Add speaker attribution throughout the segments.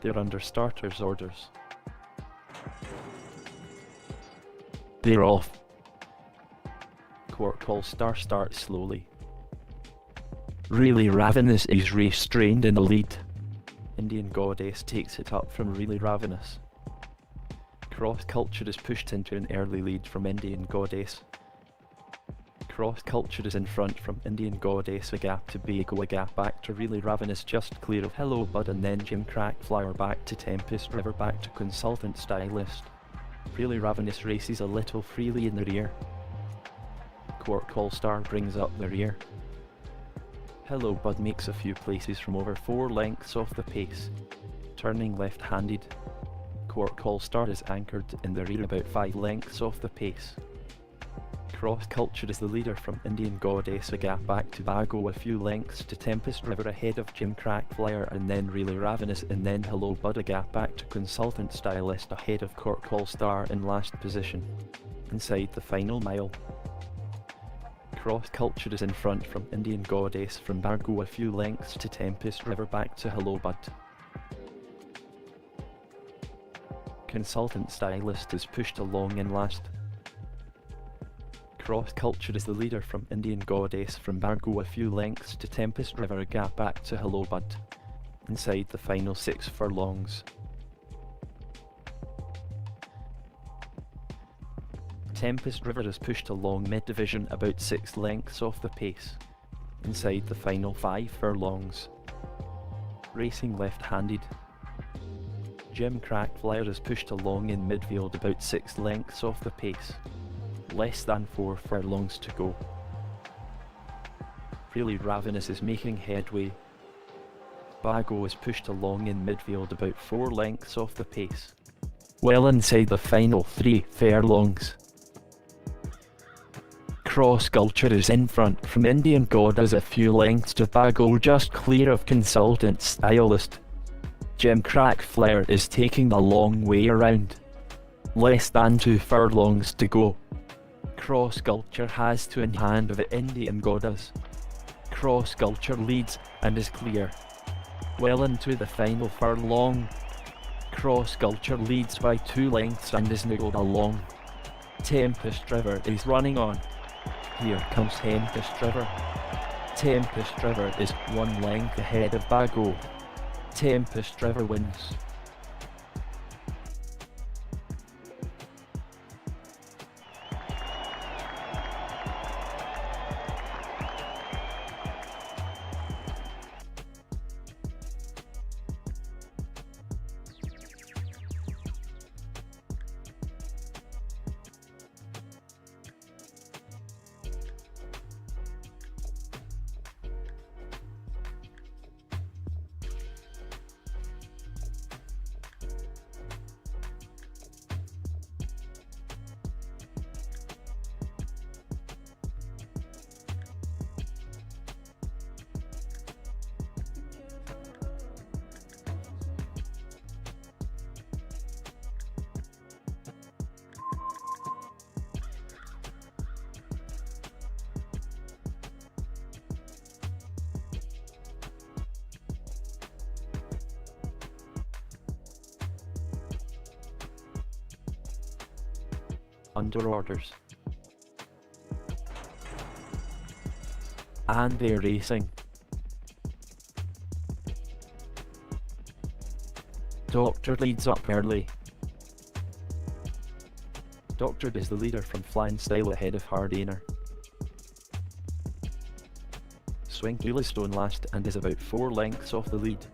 Speaker 1: They're under starter's orders. They're off. Quark All-Star starts slowly. Really Ravenous is restrained in the lead. Indian Goddess takes it up from Really Ravenous. Cross Culture is pushed into an early lead from Indian Goddess. Cross Culture is in front from Indian Goddess, a gap to Bago, a gap back to Really Ravenous, just clear of Hello Bud, and then Jim Crack Flyer back to Tempest River, back to Consultant Stylist. Really Ravenous races a little freely in the rear. Quark All-Star brings up the rear. Hello Bud makes a few places from over 4 lengths off the pace. Turning left-handed, Quark All-Star is anchored in the rear about 5 lengths off the pace. Cross Culture is the leader from Indian Goddess, a gap back to Bago, a few lengths to Tempest River ahead of Jim Crack Flyer, and then Really Ravenous, and then Hello Bud, a gap back to Consultant Stylist ahead of Quark All-Star in last position. Inside the final mile, Cross Culture is in front from Indian Goddess, from Bago a few lengths to Tempest River, back to Hello Bud. Consultant Stylist is pushed along in last. Cross Culture is the leader from Indian Goddess, from Bago a few lengths to Tempest River, a gap back to Hello Bud. Inside the final 6 furlongs, Tempest River is pushed along mid-division about 6 lengths off the pace. Inside the final 5 furlongs, racing left-handed, Jim Crack Flyer is pushed along in midfield about 6 lengths off the pace. Less than 4 furlongs to go. Really Ravenous is making headway. Bago is pushed along in midfield about 4 lengths off the pace. Well inside the final 3 furlongs, Cross Culture is in front from Indian Goddess a few lengths to Bago, just clear of Consultant Stylist. Jim Crack Flyer is taking the long way around. Less than 2 furlongs to go. Cross Culture has two in hand of Indian Goddess. Cross Culture leads and is clear. Well into the final furlong, Cross Culture leads by 2 lengths and is niggled along. Tempest River is running on. Here comes Tempest River. Tempest River is 1 length ahead of Bago. Tempest River wins. Under orders. And they're racing. Doctor leads up early. Doctor is the leader from Flying Style ahead of Hardaner. Swing Yellowstone last and is about 4 lengths off the lead.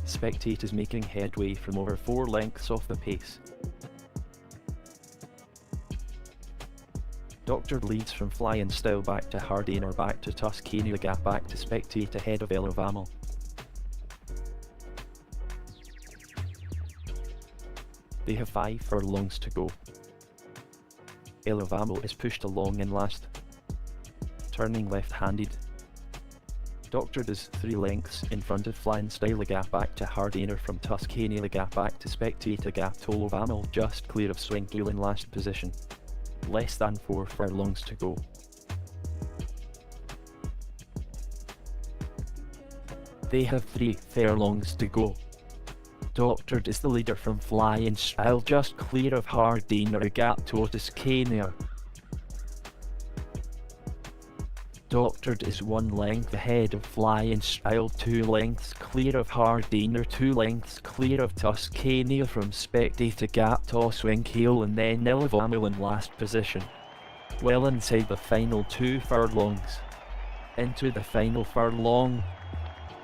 Speaker 1: Spectate is making headway from over 4 lengths off the pace. Doctor leads from Flying Style back to Hardaner, back to Tuscany, the gap back to Spectate ahead of Elovamal. They have 5 furlongs to go. Elovamal is pushed along in last. Turning left-handed, Doctor is 3 lengths in front of Flying Style, a gap back to Hardaner from Tuscany, the gap back to Spectate, a gap to Elovamal, just clear of Swing Duel in last position. Less than 4 furlongs to go. They have 3 furlongs to go. Doctored is the leader from flying style, just clear of Hardiner, a gap to Tuscania. Doctored is 1 length ahead of flying style, 2 lengths clear of Hardiner, 2 lengths clear of Tuscania from Spectator gap to Oswego, and then Nillavamil in last position. Well inside the final 2 furlongs. Into the final furlong.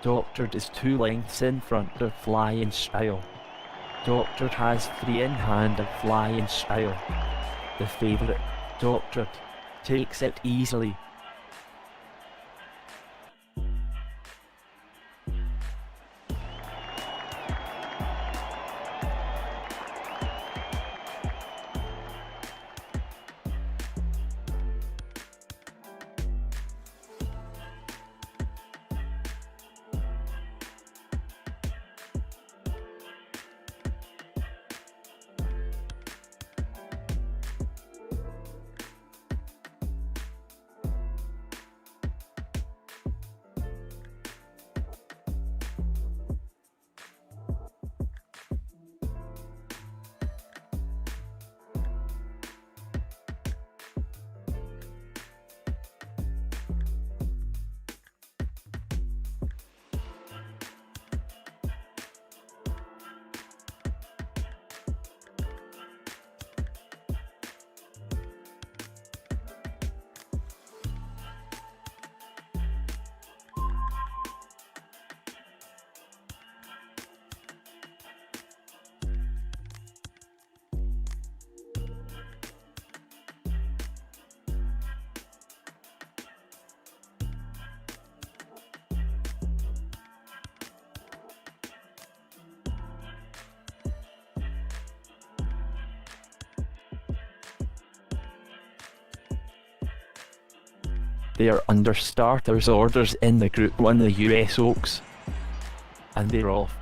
Speaker 1: Doctored is 2 lengths in front of flying style. Doctored has 3 in hand of flying style. The favourite, Doctored, takes it easily. They are under starters orders in the Group 1, the US Oaks, and they're off.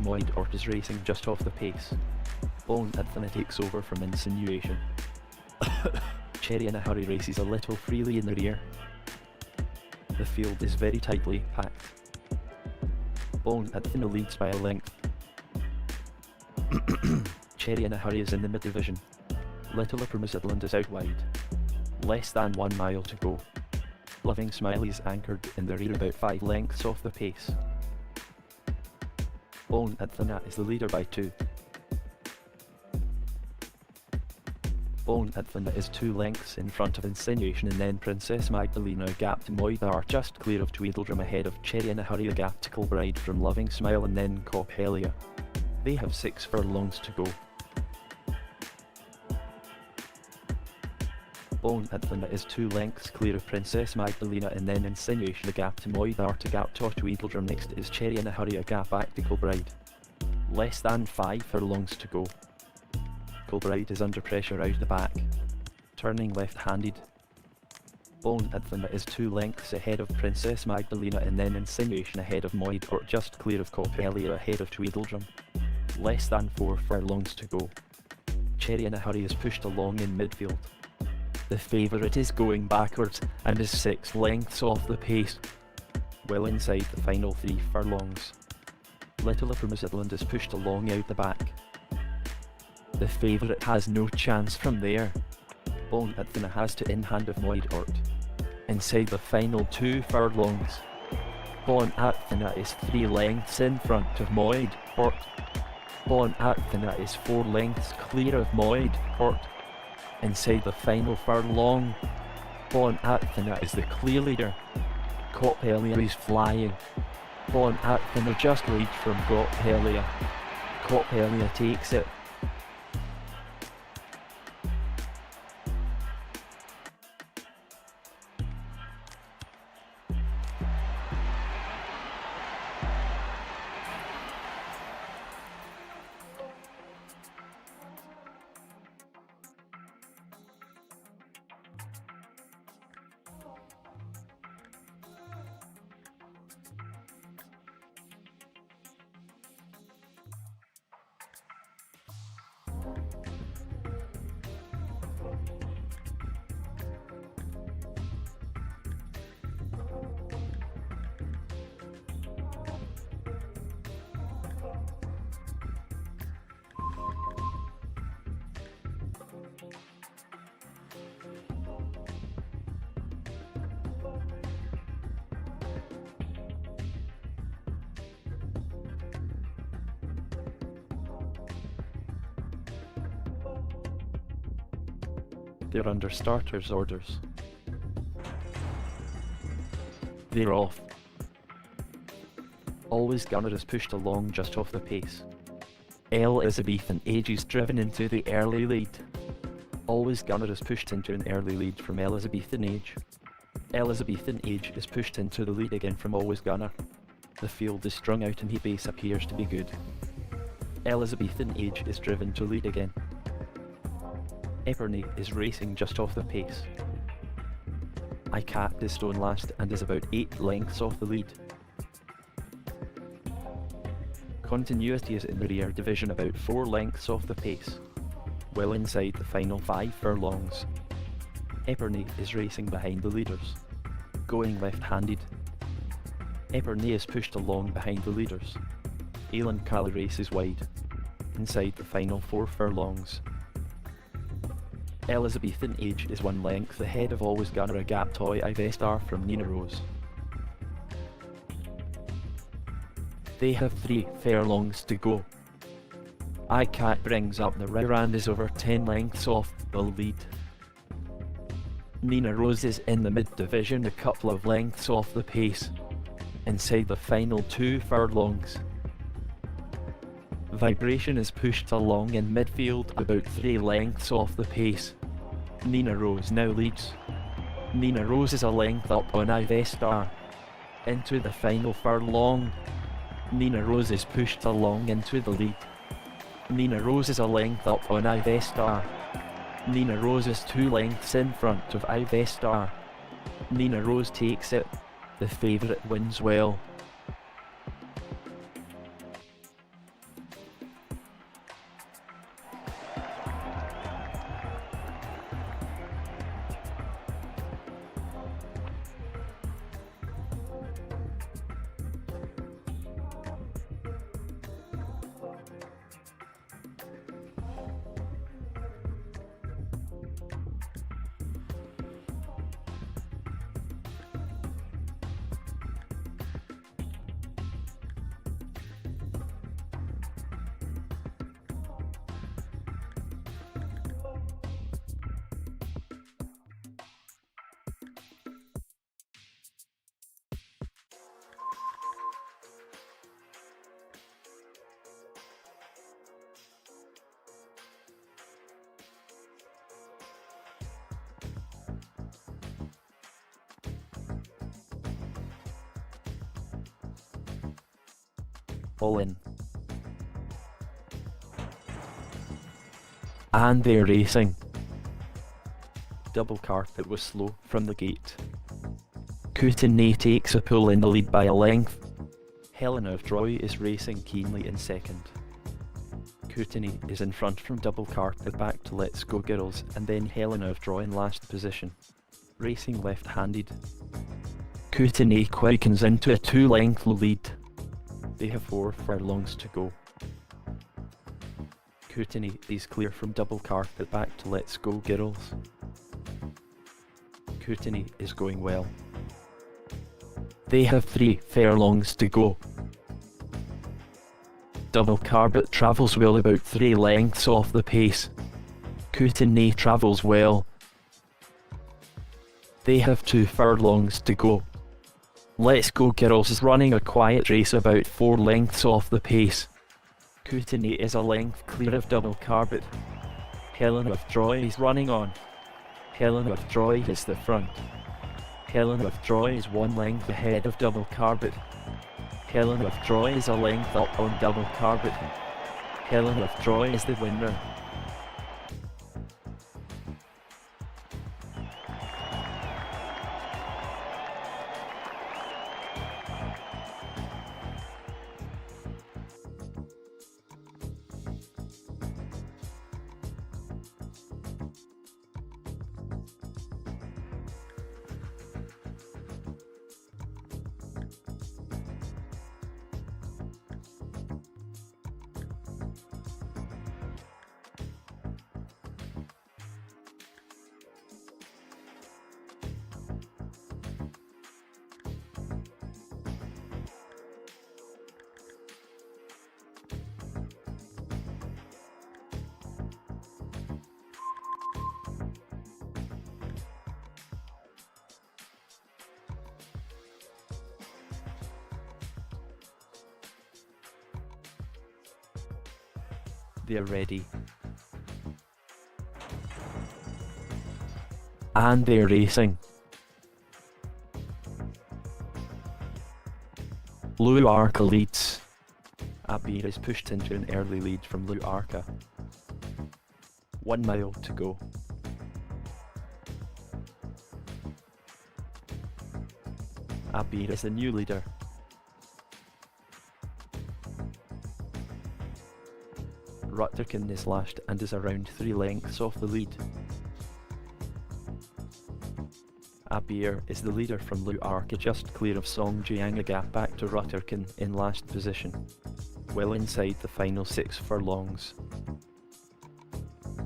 Speaker 1: Moid Ort is racing just off the pace. Bone Infinite takes over from Insinuation. Cherry in a Hurry races a little freely in the rear. The field is very tightly packed. Bone Infinite leads by a length. Cherry in a Hurry is in the mid-division. Little Midland is out wide. Less than 1 mile to go. Loving Smiley is anchored in the rear about 5 lengths off the pace. Bone Infinite is the leader by 2. Bone Infinite is 2 lengths in front of Insinuation, and then Princess Magdalena gap to Moid are just clear of Tweedledrum ahead of Cherry in a Hurry, a gap to Kilbride from Loving Smile, and then Coppelia. They have 6 furlongs to go. Bone Infinite is 2 lengths clear of Princess Magdalena, and then Insinuation, a gap to Moid are to gap to Tweedledrum. Next is Cherry in a Hurry, a gap back to Kilbride. Less than 5 furlongs to go. Kilbride is under pressure out the back. Turning left-handed. Bone Infinite is 2 lengths ahead of Princess Magdalena, and then Insinuation ahead of Moid or just clear of Coppelia ahead of Tweedledrum. Less than 4 furlongs to go. Cherry in a Hurry is pushed along in midfield. The favourite is going backwards and is 6 lengths off the pace. Well inside the final 3 furlongs. Little Midland is pushed along out the back. The favourite has no chance from there. Bone Infinite has to in-hand of Moid Ort. Inside the final 2 furlongs. Bone Infinite is 3 lengths in front of Moid Ort. Bone Infinite is 4 lengths clear of Moid Ort. Inside the final furlong, Bone Infinite is the clear leader. Coppelia is flying. Bone Infinite just leads from Coppelia. Coppelia takes it. They're under starter's orders. They're off. Always Gunner is pushed along just off the pace. Elizabethan Age is driven into the early lead. Always Gunner is pushed into an early lead from Elizabethan Age. Elizabethan Age is pushed into the lead again from Always Gunner. The field is strung out and base appears to be good. Elizabethan Age is driven to lead again. Epernay is racing just off the pace. I Cat is stone last and is about 8 lengths off the lead. Continuity is in the rear division about 4 lengths off the pace, well inside the final 5 furlongs. Epernay is racing behind the leaders, going left-handed. Epernay is pushed along behind the leaders. Elan Cali races wide, inside the final 4 furlongs. Elizabethan Age is 1 length ahead of Always Gunner a Gap Toy Ivestar from Nina Rose. They have 3 furlongs to go. iCat brings up the rear and is over 10 lengths off the lead. Nina Rose is in the mid-division a couple of lengths off the pace, inside the final 2 furlongs. Vibration is pushed along in midfield about 3 lengths off the pace. Nina Rose now leads. Nina Rose is a length up on Ivestar. Into the final furlong. Nina Rose is pushed along into the lead. Nina Rose is a length up on Ivestar. Nina Rose is 2 lengths in front of Ivestar. Nina Rose takes it. The favourite wins well. All in. And they're racing. Double Carpet was slow from the gate. Kootenay takes a pull in the lead by a length. Helena of Troy is racing keenly in second. Kootenay is in front from Double Carpet back to Let's Go Girls and then Helena of Troy in last position. Racing left-handed. Kootenay quickens into a 2-length lead. They have 4 furlongs to go. Kootenay is clear from Double Carpet back to Let's Go Girls. Kootenay is going well. They have 3 furlongs to go. Double Carpet travels well about 3 lengths off the pace. Kootenay travels well. They have 2 furlongs to go. Let's Go Girls is running a quiet race about 4 lengths off the pace. Kootenay is a length clear of Double Carpet. Helena of Troy is running on. Helena of Troy is the front. Helena of Troy is 1 length ahead of Double Carpet. Helena of Troy is a length up on Double Carpet. Helena of Troy is the winner. They're ready. And they're racing. Lu Arca leads. Abir is pushed into an early lead from Lu Arca. 1 mile to go. Abir is the new leader. Rutterkin is last and is around 3 lengths off the lead. Abir is the leader from Lu Arca, just clear of Song Jiang, a gap back to Rutterkin in last position, well inside the final 6 furlongs.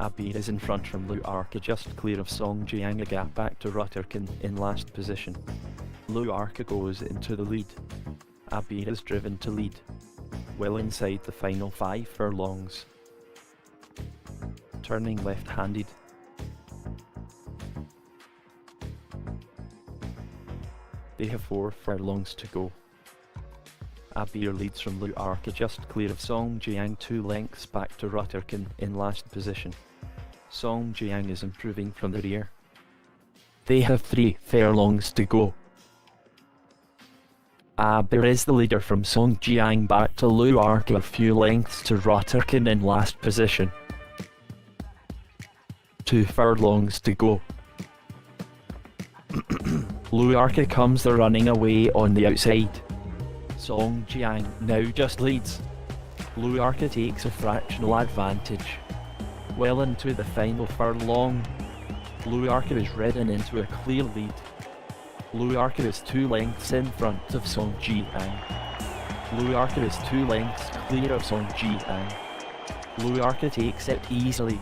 Speaker 1: Abir is in front from Lu Arca, just clear of Song Jiang, a gap back to Rutterkin in last position. Lu Arca goes into the lead. Abir is driven to lead, well inside the final 5 furlongs. Turning left-handed. They have 4 furlongs to go. Abir leads from Lu Arca, just clear of Song Jiang, 2 lengths back to Rutterkin in last position. Song Jiang is improving from the rear. They have 3 furlongs to go. Abir is the leader from Song Jiang back to Lu Arca, a few lengths to Rutterkin in last position. 2 furlongs to go. Lu Arca comes running away on the outside. Song Jiang now just leads. Lu Arca takes a fractional advantage. Well into the final furlong, Lu Arca is ridden into a clear lead. Lu Arca is 2 lengths in front of Song Jiang. Lu Arca is 2 lengths clear of Song Jiang. Lu Arca takes it easily.